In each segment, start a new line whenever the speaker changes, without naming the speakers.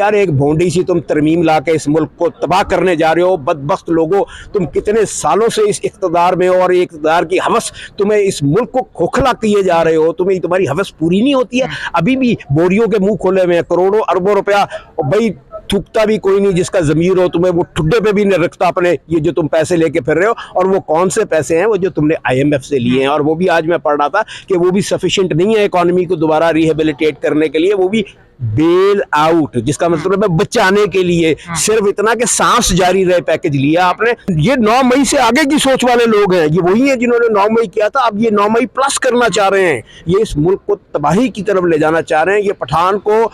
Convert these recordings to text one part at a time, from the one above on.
यार एक भोंडी सी तुम तरमीम ला के इस मुल्क को तबाह करने जा रहे हो। बदबख्त लोगों, तुम कितने सालों से इस इख्तदार में हो और इख्तदार की हवस तुम्हें इस मुल्क को खोखला किए जा रहे हो। तुम्हें तुम्हारी हवस पूरी नहीं होती है। अभी भी बोरियों के मुंह खोले हुए हैं, करोड़ों अरबों रुपया भाई थूकता भी कोई नहीं जिसका ज़मीर हो। तुम्हें वो ठुड्डे पे भी नहीं रखता अपने, ये जो तुम पैसे लेके फिर रहे हो। और वो कौन से पैसे हैं? वो जो तुमने IMF से लिए हैं। और वो भी आज मैं पढ़ रहा था कि वो भी सफिशिएंट नहीं है इकॉनमी को दोबारा रिहेबिलिटेट करने के लिए। वो भी बेल आउट, जिसका मतलब है बचाने के लिए। सिर्फ इतना कि सांस जारी रहे पैकेज लिया आपने। ये 9 मई से आगे की सोच वाले लोग हैं। ये वही हैं जिन्होंने 9 मई किया था, अब ये 9 मई प्लस करना चाह रहे हैं। ये इस मुल्क को तबाही की तरफ ले जाना चाह रहे हैं। ये पठान को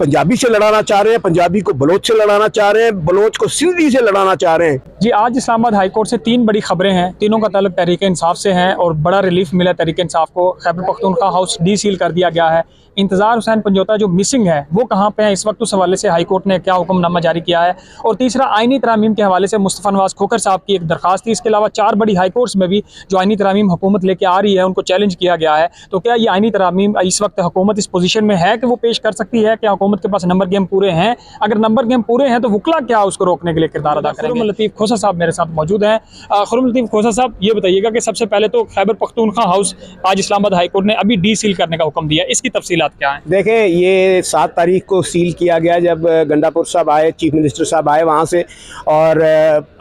पंजाबी से लड़ाना चाह रहे हैं, पंजाबी को बलोच से लड़ाना चाह रहे हैं, बलोच को सिंधी से लड़ाना चाह रहे हैं।
जी, आज इस्लामाबाद हाई कोर्ट से 3 बड़ी खबरें हैं। तीनों का ताल्लुक तहरीक इंसाफ से हैं और बड़ा रिलीफ मिला तहरीक इंसाफ को। खैबर पख्तूनख्वा हाउस डीसील कर दिया गया है। इंतज़ार हुसैन पंजोता जो मिसिंग है वो कहाँ पे है इस वक्त, उस हवाले से हाई कोर्ट ने क्या हुक्मनामा जारी किया है। और तीसरा, आइनी तरामीम के हवाले से मुस्तफ़ा नवाज़ खोखर साहब की एक दरखास्त थी। इसके अलावा 4 बड़ी हाई कोर्ट्स में भी जो आइनी तरामीम हुकूमत लेके आ रही है उनको चैलेंज किया गया है। तो क्या ये आइनी तरामीम इस वक्त हुकूमत इस पोजीशन में है कि वो पेश कर सकती है? क्या हुकूमत के पास नंबर गेम पूरे हैं? अगर नंबर गेम पूरे हैं तो वकला क्या उसको रोकने के लिए किरदार अदा करेंगे? खुर्रम लतीफ़ खोसा साहब मेरे साथ मौजूद हैं। खुर्रम लतीफ़ खोसा साहब, ये बताइएगा कि सबसे पहले तो खैबर पख्तूनख्वा हाउस आज इस्लामाबाद हाई कोर्ट ने अभी डीसील करने का हुक्म दिया, इसकी तफसीलात क्या हैं?
देखें, ये 7 तारीख को सील किया गया जब गंडापुर साहब आए, चीफ मिनिस्टर साहब आए वहाँ से। और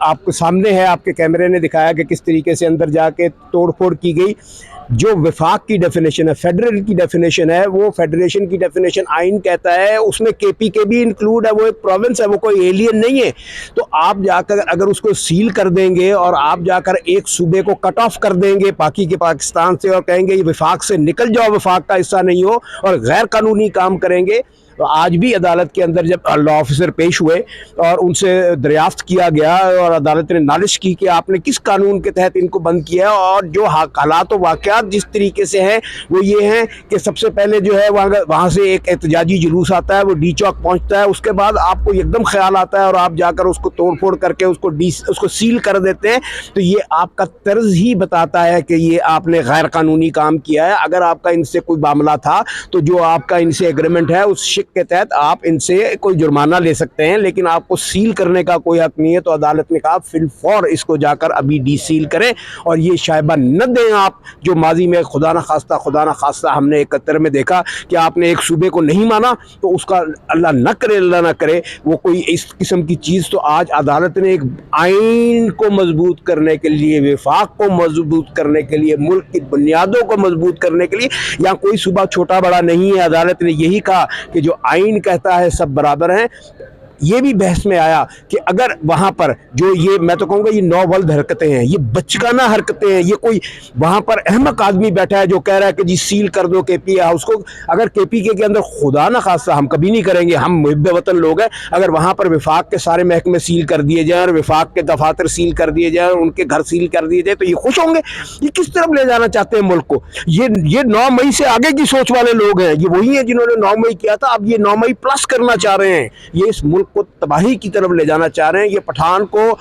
आपके सामने है, आपके कैमरे ने दिखाया कि किस तरीके से अंदर जाके तोड़फोड़ की गई। जो विफाक की डेफिनेशन है, फेडरल की डेफिनेशन है, वो फेडरेशन की डेफिनेशन आइन कहता है, उसमें KPK भी इंक्लूड है। वो एक प्रोविंस है, वो कोई एलियन नहीं है। तो आप जाकर अगर उसको सील कर देंगे और आप जाकर एक सूबे को कट ऑफ कर देंगे बाकी के पाकिस्तान से और कहेंगे ये विफाक से निकल जाओ, विफाक का हिस्सा नहीं हो, और गैर कानूनी काम करेंगे। तो आज भी अदालत के अंदर जब लॉ ऑफिसर पेश हुए और उनसे दरियाफ्त किया गया और अदालत ने नालिश की कि आपने किस कानून के तहत इनको बंद किया है। और जो हालात और वाक़यात जिस तरीके से हैं वो ये हैं कि सबसे पहले जो है वहाँ से एक एहतजाजी जुलूस आता है, वो डी चौक पहुँचता है। उसके बाद आपको एकदम ख्याल आता है और आप जाकर उसको तोड़-फोड़ करके उसको सील कर देते हैं। तो ये आपका तर्ज ही बताता है कि ये आपने गैर कानूनी काम किया है। अगर आपका इनसे कोई मामला था तो जो आपका इनसे एग्रीमेंट है उस शिक के तहत आप इनसे कोई जुर्माना ले सकते हैं, लेकिन आपको सील करने का कोई हक नहीं है। तो अदालत ने कहा फिलफौर इसको जाकर अभी डीसील करें और ये शायबा न दें आप, जो माजी में खुदा न खास्ता हमने 71 में देखा कि आपने एक सूबे को नहीं माना तो उसका अल्लाह न करे वो कोई इस किस्म की चीज़। तो आज अदालत ने एक आइन को मजबूत करने के लिए, विफाक को मजबूत करने के लिए, मुल्क की बुनियादों को मजबूत करने के लिए, यहाँ कोई सूबा छोटा बड़ा नहीं है। अदालत ने यही कहा कि जो आइन कहता है सब बराबर हैं। ये भी बहस में आया कि अगर वहाँ पर जो ये, मैं तो कहूँगा ये नौवल्द हरकतें हैं, ये बचकाना हरकतें हैं। ये कोई वहाँ पर अहमक आदमी बैठा है जो कह रहा है कि जी सील कर दो KPK हाउस को। अगर KPK के अंदर खुदा न खास्ता, हम कभी नहीं करेंगे, हम मुहिब वतन लोग हैं, अगर वहाँ पर विफाक के सारे महकमे सील कर दिए जाएँ और विफाक के दफातर सील कर दिए जाएँ और उनके घर सील कर दिए जाए तो ये खुश होंगे? ये किस तरफ ले जाना चाहते हैं मुल्क को? ये 9 मई से आगे की सोच वाले लोग हैं। ये वही हैं जिन्होंने 9 मई किया था, अब ये 9 मई प्लस करना चाह रहे हैं। ये इस मुल्क को तबाही की तरफ ले जाना चाह रहे हैं। ये पठान को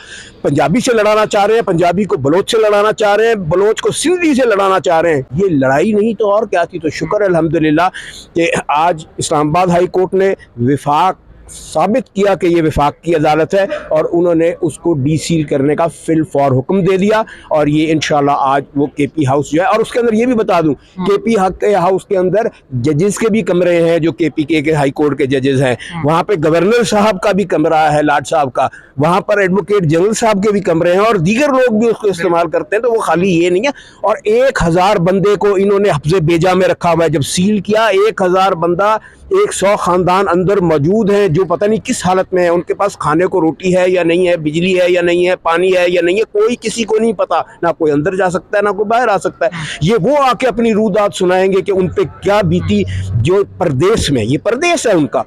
पंजाबी से लड़ाना चाह रहे हैं, पंजाबी को बलोच से लड़ाना चाह रहे हैं, बलोच को सिंधी से लड़ाना चाह रहे हैं। ये लड़ाई नहीं तो और क्या थी। तो शुक्र अल्हम्दुलिल्लाह कि आज इस्लामाबाद हाई कोर्ट ने विफाक साबित किया कि ये विफाक की अदालत है और उन्होंने उसको डीसील करने का फिल फॉर हुक्म दे दिया। और ये इंशाल्लाह आज वो KP हाउस जो है, और उसके अंदर ये भी बता दूं KP हाउस के अंदर जजेस के भी कमरे हैं जो KPK के हाई कोर्ट के जजेस हैं। वहाँ पे गवर्नर साहब का भी कमरा है, लाड साहब का, वहाँ पर एडवोकेट जनरल साहब के भी कमरे हैं और दीगर लोग भी उसको इस्तेमाल करते हैं। तो वो खाली ये नहीं है। और 1000 बंदे को इन्होंने हफ्ज़े बेजा में रखा हुआ है। जब सील किया 1000 बंदा, 100 ख़ानदान अंदर मौजूद हैं जो पता नहीं किस हालत में है। उनके पास खाने को रोटी है या नहीं है, बिजली है या नहीं है, पानी है या नहीं है, कोई किसी को नहीं पता। ना कोई अंदर जा सकता है ना कोई बाहर आ सकता है। ये वो आके अपनी रूदात सुनाएंगे कि उन पे क्या बीती जो परदेश में, ये परदेश है उनका।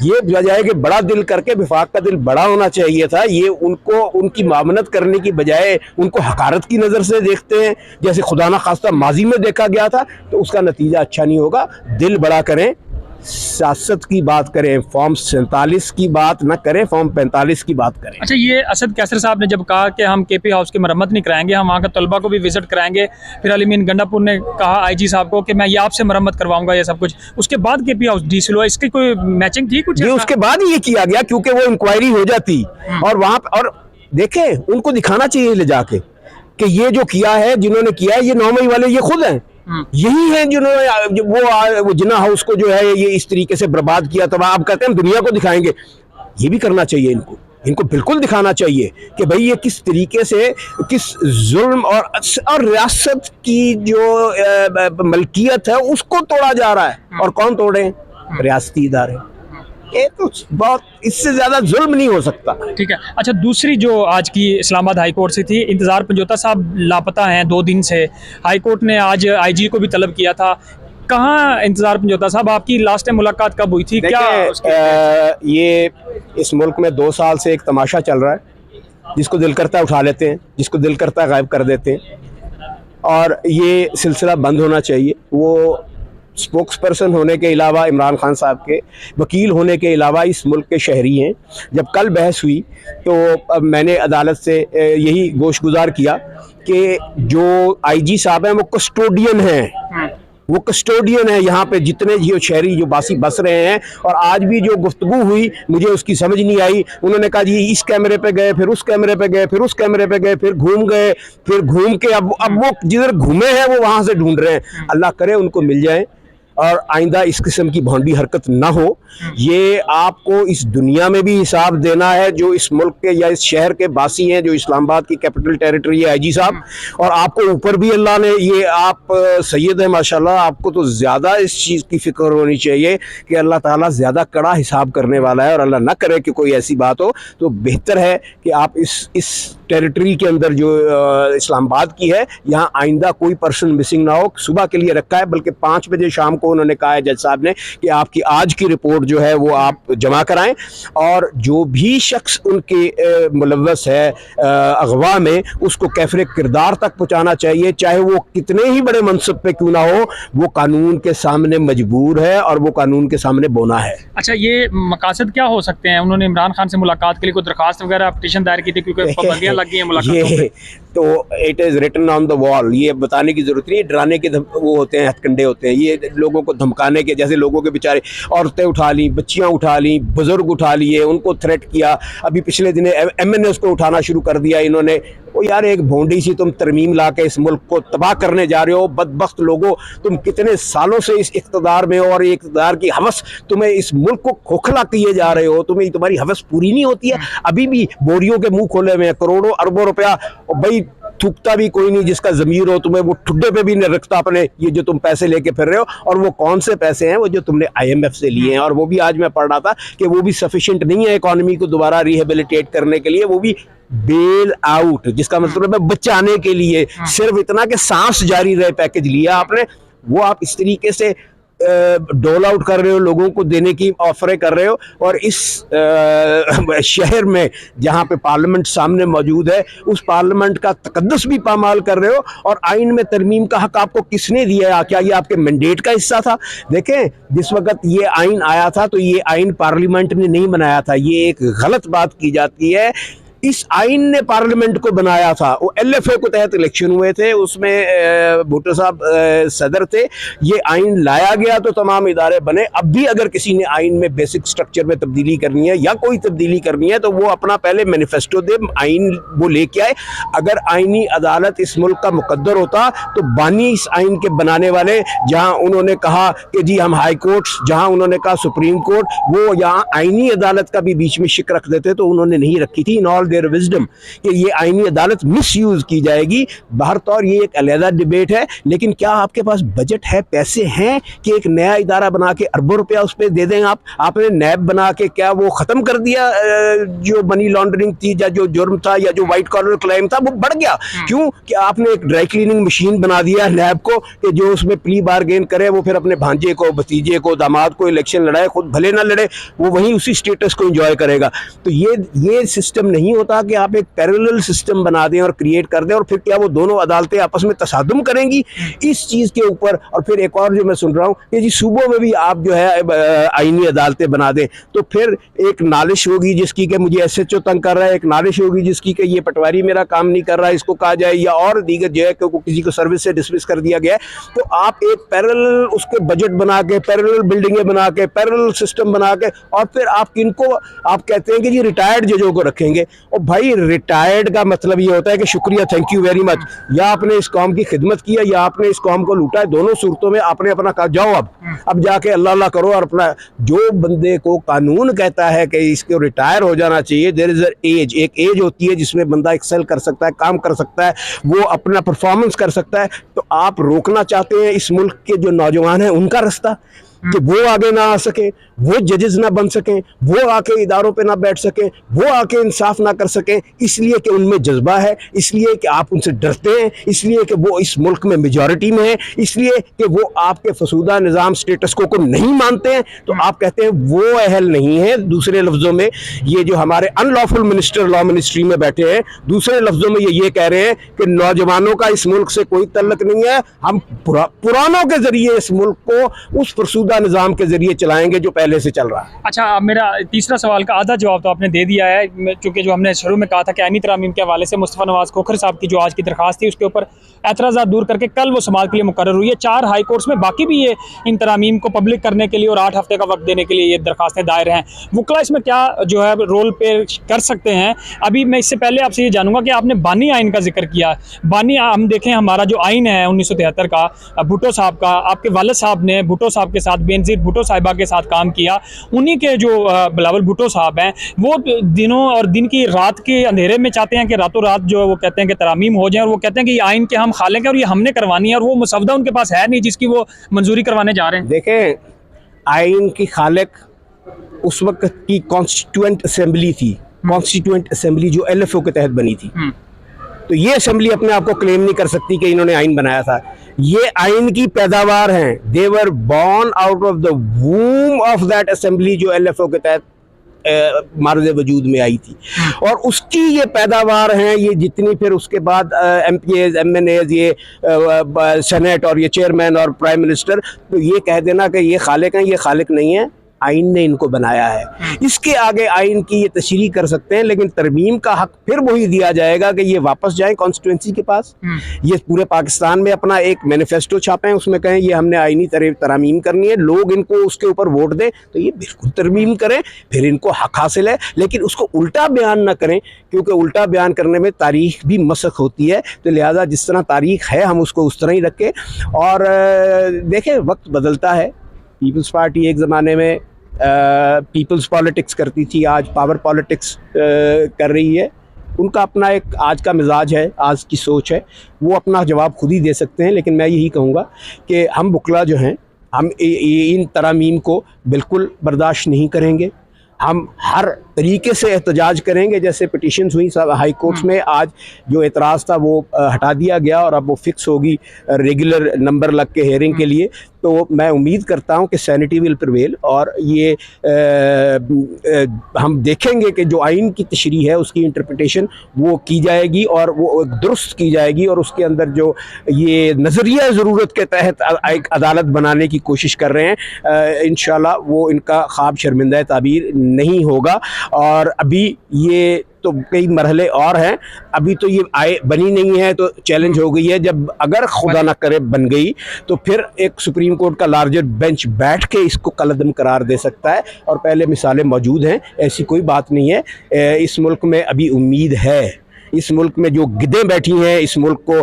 ये बजाय कि बड़ा दिल करके, विफाक का दिल बड़ा होना चाहिए था, ये उनको उनकी मामनत करने की बजाय उनको हकारत की नज़र से देखते हैं, जैसे खुदा न खास्ता माजी में देखा गया था। तो उसका नतीजा अच्छा नहीं होगा। दिल बड़ा करें, सियासत की बात करें, फॉर्म 47 की बात न करें, फॉर्म 45 की बात करें।
अच्छा, ये असद कैसर साहब ने जब कहा कि हम केपी हाउस की मरम्मत नहीं कराएंगे, हम वहाँ के तलबा को भी विजिट कराएंगे, फिर अलीमीन गंडापुर ने कहा आईजी साहब को कि मैं ये आपसे मरम्मत करवाऊंगा ये सब कुछ, उसके बाद केपी हाउस डीसील हुआ, इसकी कोई मैचिंग थी कुछ
ये
ऐसा?
उसके बाद ही ये किया गया, क्योंकि वो इंक्वायरी हो जाती और वहां और देखें, उनको दिखाना चाहिए ले जाके कि ये जो किया है, जिन्होंने किया है, ये 9 मई वाले ये खुद हैं, यही है जिन्होंने वो जिन्ना हाउस को जो है ये इस तरीके से बर्बाद किया। तब आप कहते हैं दुनिया को दिखाएंगे, ये भी करना चाहिए इनको बिल्कुल दिखाना चाहिए कि भाई ये किस तरीके से, किस जुल्म और रियासत की जो मलकियत है उसको तोड़ा जा रहा है। और कौन तोड़े? रियासती इदारे। ये तो बहुत, इससे ज्यादा जुल्म नहीं हो सकता।
ठीक है। अच्छा, दूसरी जो आज की इस्लामाबाद हाई कोर्ट से थी, इंतज़ार पंजोता साहब लापता हैं 2 दिन से। हाई कोर्ट ने आज आईजी को भी तलब किया था। कहाँ इंतज़ार पंजोता साहब, आपकी लास्ट टाइम मुलाकात कब हुई थी? क्या
ये इस मुल्क में 2 साल से एक तमाशा चल रहा है, जिसको दिल करता है उठा लेते हैं, जिसको दिल करता है गायब कर देते हैं, और ये सिलसिला बंद होना चाहिए। वो स्पोक्स पर्सन होने के अलावा, इमरान खान साहब के वकील होने के अलावा इस मुल्क के शहरी हैं। जब कल बहस हुई तो अब मैंने अदालत से यही गोशगुजार किया कि जो आईजी साहब हैं वो कस्टोडियन हैं, वो कस्टोडियन है यहाँ पे जितने जो शहरी जो बासी बस रहे हैं। और आज भी जो गुफ्तगू हुई मुझे उसकी समझ नहीं आई। उन्होंने कहा जी इस कैमरे पे गए, फिर उस कैमरे पे गए, फिर उस कैमरे पे गए, फिर घूम गए, फिर घूम के अब वो जिधर घूमे हैं वो वहां से ढूंढ रहे हैं। अल्लाह करे उनको मिल जाए और आइंदा इस किस्म की भौंडी हरकत ना हो। ये आपको इस दुनिया में भी हिसाब देना है, जो इस मुल्क के या इस शहर के बासी हैं, जो इस्लामाबाद की कैपिटल टेरिटरी है आईजी साहब। और आपको ऊपर भी अल्लाह ने, ये आप सैयद है माशाल्लाह, आपको तो ज़्यादा इस चीज़ की फिक्र होनी चाहिए कि अल्लाह ताला ज़्यादा कड़ा हिसाब करने वाला है। और अल्लाह ना करे कि कोई ऐसी बात हो, तो बेहतर है कि आप इस टेरिटरी के अंदर जो इस्लामाबाद की है, यहाँ आइंदा कोई पर्सन मिसिंग ना हो। सुबह के लिए रखा है, बल्कि 5 बजे शाम को उन्होंने कहा है जज साहब ने कि आपकी आज की रिपोर्ट जो है वो आप जमा कराएं, और जो भी शख्स उनके मुलव्वस है अगवा में, उसको कैफरे किरदार तक पहुँचाना चाहिए, चाहे वो कितने ही बड़े मनसब पे क्यों ना हो। वो कानून के सामने मजबूर है और वो कानून के सामने बोना है।
अच्छा, ये मकासद क्या हो सकते हैं? उन्होंने इमरान खान से मुलाकात के लिए कोई दरखास्त वगैरह पिटीशन दायर की थी, क्योंकि पाबंदियां लग गई हैं मुलाकातों पे।
तो it is written on the wall, ये बताने की जरूरत नहीं। डराने के वो होते हैं, हथकंडे होते हैं, ये लोगों को धमकाने के। जैसे लोगों के बेचारे औरतें उठा ली, बच्चियां उठा ली, बुजुर्ग उठा लिए, उनको थ्रेट किया। अभी पिछले दिन MNA उसको उठाना शुरू कर दिया इन्होंने। ओ यार, एक भोंडी सी तुम तरमीम ला के इस मुल्क को तबाह करने जा रहे हो। बदबख्त लोगों, तुम कितने सालों से इस इक़्तिदार में हो और इक़्तिदार की हवस, तुम्हें इस मुल्क को खोखला किए जा रहे हो। तुम्हें तुम्हारी हवस पूरी नहीं होती है। अभी भी बोरियों के मुंह खोले हुए हैं, करोड़ों अरबों रुपया। भाई थूकता भी कोई नहीं जिसका ज़मीर हो, तुम्हें वो ठुड्डे पे भी नहीं रखता अपने, ये जो तुम पैसे लेके फिर रहे हो। और वो कौन से पैसे हैं? वो जो तुमने IMF से लिए हैं। और वो भी आज मैं पढ़ रहा था कि वो भी सफिशिएंट नहीं है इकॉनमी को दोबारा रिहेबिलिटेट करने के लिए। वो भी बेल आउट, जिसका मतलब है बचाने के लिए, सिर्फ इतना कि सांस जारी रहे पैकेज लिया आपने, वो आप इस तरीके से डोल आउट कर रहे हो, लोगों को देने की ऑफरें कर रहे हो। और इस शहर में जहाँ पे पार्लियामेंट सामने मौजूद है, उस पार्लियामेंट का तकद्दुस भी पामाल कर रहे हो। और आइन में तरमीम का हक आपको किसने दिया? क्या ये आपके मैंडेट का हिस्सा था? देखें, जिस वक्त ये आइन आया था तो ये आइन पार्लियामेंट ने नहीं बनाया था। ये एक गलत बात की जाती है। इस आइन ने पार्लियामेंट को बनाया था। वो LFA को तहत इलेक्शन हुए थे, उसमें भुट्टो साहब सदर थे। ये आइन लाया गया तो तमाम इदारे बने। अब भी अगर किसी ने आइन में बेसिक स्ट्रक्चर में तब्दीली करनी है या कोई तब्दीली करनी है तो वो अपना पहले मैनिफेस्टो दे, आइन वो लेके आए। अगर आइनी अदालत इस मुल्क का मुकद्दर होता तो बानी इस आइन के बनाने वाले, जहाँ उन्होंने कहा कि जी हम हाई कोर्ट, जहाँ उन्होंने कहा सुप्रीम कोर्ट, वो यहाँ आइनी अदालत का भी बीच में शिक रख देते, तो उन्होंने नहीं रखी थी। इन ऑल देयर विजडम कि ये आईनी अदालत मिसयूज की जाएगी। बाहर तौर ये एक अलहदा डिबेट है, लेकिन क्या आपके पास बजट है, पैसे हैं कि एक नया इदारा बना के अरबों रुपया उस पर दे दें? आपने नैब बना के क्या वो ख़त्म कर दिया? जो मनी लॉन्ड्रिंग थी या जो जुर्म था या जो वाइट कॉलर क्राइम था वो बढ़ गया। क्यों? कि आपने एक ड्राई क्लीनिंग मशीन बना दिया नैब को कि जो उसमें प्ली बारगेन करे वो फिर अपने भांजे को, भतीजे को, दामाद को इलेक्शन लड़ाए, खुद भले ना लड़े, वो वहीं उसी स्टेटस को एंजॉय करेगा। तो ये सिस्टम नहीं हो होता कि आप एक पैरेलल सिस्टम बना दें और क्रिएट कर दें, और फिर क्या वो दोनों अदालतें आपस में तसादुम करेंगी इस चीज़ के ऊपर। और फिर एक और जो मैं सुन रहा हूँ कि जी सूबों में भी आप जो है आईनी अदालतें बना दें, तो फिर एक नालिश होगी जिसकी कि मुझे SHO तंग कर रहा है, एक नालिश होगी जिसकी कि ये पटवारी मेरा काम नहीं कर रहा है, इसको कहा जाए, या और दीगर जो है कि किसी को सर्विस से डिसमिस कर दिया गया है। तो आप एक पैरेलल उसके बजट बना के, पैरेलल बिल्डिंगें बना के, पैरेलल सिस्टम बना के, और फिर आप किनको आप कहते हैं कि जी रिटायर्ड जजों को रखेंगे। और भाई रिटायर्ड का मतलब ये होता है कि शुक्रिया, थैंक यू वेरी मच, या आपने इस कौम की खिदमत की है या आपने इस कौम को लूटा है। दोनों सूरतों में आपने अपना कहा, जाओ अब जाके अल्लाह अल्लाह करो। और अपना जो बंदे को कानून कहता है कि इसको रिटायर हो जाना चाहिए, देयर इज एज, एक एज होती है जिसमें बंदा एक्सेल कर सकता है, काम कर सकता है, वो अपना परफॉर्मेंस कर सकता है। तो आप रोकना चाहते हैं इस मुल्क के जो नौजवान हैं उनका रास्ता, कि वो आगे ना आ सके, वो जजेस ना बन सकें, वो आके इदारों पे ना बैठ सकें, वो आके इंसाफ ना कर सकें, इसलिए कि उनमें जज्बा है, इसलिए कि आप उनसे डरते हैं, इसलिए कि वो इस मुल्क में मेजॉरिटी में है, इसलिए कि वो आपके फसूदा निज़ाम स्टेटस को नहीं मानते हैं। तो आप कहते हैं वो अहल नहीं है। दूसरे लफ्ज़ों में ये जो हमारे अनलॉफुल मिनिस्टर लॉ मिनिस्ट्री में बैठे हैं, दूसरे लफ्ज़ों में ये कह रहे हैं कि नौजवानों का इस मुल्क से कोई तल्लक नहीं है, हम पुरानों के ज़रिए इस मुल्क को उस फसूदा निज़ाम के ज़रिए चलाएंगे जो पहले से चल रहा है।
अच्छा, अब मेरा तीसरा सवाल का आधा जवाब तो आपने दे दिया है, क्योंकि जो हमने शुरू में कहा था कि आईनी तरामीम के हवाले से मुस्तफ़ा नवाज़ खोखर साहब की जो आज की दरखास्त थी उसके ऊपर एतराज़ात दूर करके कल वो समाअत के लिए मुकर्रर हुई है। 4 हाई कोर्ट्स में बाकी भी ये इन तरामीम को पब्लिक करने के लिए और 8 हफ्ते का वक्त देने के लिए ये दरखास्तें दायर हैं। वकला इसमें क्या जो है रोल पे कर सकते हैं? अभी मैं इससे पहले आपसे ये जानूंगा कि आपने बानी आइन का जिक्र किया। बानी हम देखें, हमारा जो आइन है 1973 का, भुट्टो साहब का, आपके वालिद साहब ने भुट्टो साहब के साथ, बेनज़ीर भुट्टो साहिबा के साथ काम किया। उन्हीं के जो बिलावल भुट्टो साहब हैं वो दिनों और दिन की रात के अंधेरे में चाहते हैं कि रातों रात जो वो कहते हैं कि तरामीम हो जाए, और वो कहते हैं कि ये आइन के हम खालिक हैं और ये हमने करवानी है, और वो मुसवदा उनके पास है नहीं जिसकी वो मंजूरी करवाने जा रहे हैं।
देखें, आइन की खालिक उस वक्त की कॉन्स्टिट्यूएंट असेंबली थी, कॉन्स्टिट्यूएंट असेंबली जो LFO के तहत बनी थी। तो ये असेंबली अपने आप को क्लेम नहीं कर सकती कि इन्होंने आइन बनाया था। ये आइन की पैदावार हैं, they were born out of the womb of that assembly जो LFO के तहत मारूज़ वजूद में आई थी, और उसकी ये पैदावार हैं। ये जितनी फिर उसके बाद MPAs, MNAs, ये सेनेट और ये चेयरमैन और प्राइम मिनिस्टर, तो ये कह देना कि ये खालिक हैं, ये खालिक नहीं है, आइन ने इनको बनाया है। इसके आगे आइन की ये तशरीह कर सकते हैं, लेकिन तरमीम का हक फिर वही दिया जाएगा कि ये वापस जाएं कॉन्स्टिट्यूंसी के पास, ये पूरे पाकिस्तान में अपना एक मैनिफेस्टो छापें, उसमें कहें ये हमने आइनी तरामीम करनी है, लोग इनको उसके ऊपर वोट दें तो ये बिल्कुल तरमीम करें, फिर इनको हक हासिल है। लेकिन उसको उल्टा बयान ना करें, क्योंकि उल्टा बयान करने में तारीख भी मसख होती है। तो लिहाजा जिस तरह तारीख है हम उसको उस तरह ही रखें। और देखें, वक्त बदलता है। पीपल्स पार्टी एक ज़माने में पीपल्स पॉलिटिक्स करती थी, आज पावर पॉलिटिक्स कर रही है। उनका अपना एक आज का मिजाज है, आज की सोच है, वो अपना जवाब खुद ही दे सकते हैं। लेकिन मैं यही कहूँगा कि हम बुकला जो हैं, हम इन तरामीम को बिल्कुल बर्दाश्त नहीं करेंगे। हम हर तरीके से एहतजाज करेंगे। जैसे पिटीशंस हुई सब हाई कोर्ट्स में, आज जो एतराज़ था वो हटा दिया गया और अब वो फिक्स होगी रेगुलर नंबर लग के हेयरिंग के लिए। तो मैं उम्मीद करता हूं कि सैनिटी विल प्रिवेल, और ये हम देखेंगे कि जो आइन की तशरीह है उसकी इंटरप्रिटेशन वो की जाएगी और वो दुरुस्त की जाएगी, और उसके अंदर जो ये नज़रिया ज़रूरत के तहत एक अदालत बनाने की कोशिश कर रहे हैं, इंशाल्लाह वो इनका ख्वाब शर्मिंदा ताबीर नहीं होगा। और अभी ये तो कई मरहले और हैं, अभी तो ये बनी नहीं है, तो चैलेंज हो गई है। जब अगर खुदा न करे बन गई तो फिर एक सुप्रीम कोर्ट का लार्जर बेंच बैठ के इसको कलअदम करार दे सकता है, और पहले मिसालें मौजूद हैं, ऐसी कोई बात नहीं है। इस मुल्क में अभी उम्मीद है। इस मुल्क में जो गिद्दें बैठी हैं इस मुल्क को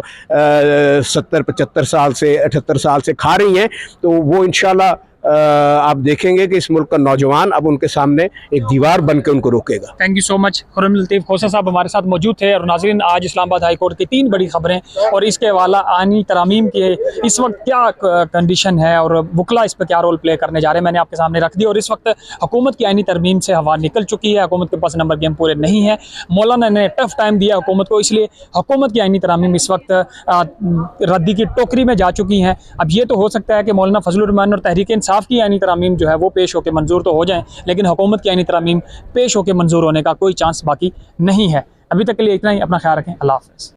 70-75 साल से 78 साल से खा रही हैं, तो वो इंशाल्लाह आप देखेंगे कि इस मुल्क का नौजवान अब उनके सामने एक दीवार बन के उनको रोकेगा।
Thank you so much. Khurram Latif Khosa साहब हमारे साथ मौजूद थे। और नाज़रीन, आज इस्लामाबाद हाई कोर्ट की 3 बड़ी खबरें और इसके हवाला आनी तरामीम के इस वक्त क्या कंडीशन है और वकला इस पर क्या रोल प्ले करने जा रहे हैं, मैंने आपके सामने रख दी। और इस वक्त हुकूमत की आइनी तरमीम से हवा निकल चुकी है, हुकूमत के पास नंबर गेम पूरे नहीं है। मौलाना ने टफ टाइम दिया हुकूमत को, इसलिए हुकूमत की आइनी तरामीम इस वक्त रद्दी की टोकरी में जा चुकी हैं। अब ये तो हो सकता है कि मौलाना फजलुर रहमान और तहरीक इंसाफ इंसाफ की आईनी तरामीम जो है वो पेश होकर मंजूर तो हो जाएँ, लेकिन हुकूमत की आईनी तरामीम पेश होकर मंजूर होने का कोई चांस बाकी नहीं है। अभी तक के लिए इतना ही। अपना ख्याल रखें। अल्लाह हाफ़िज़।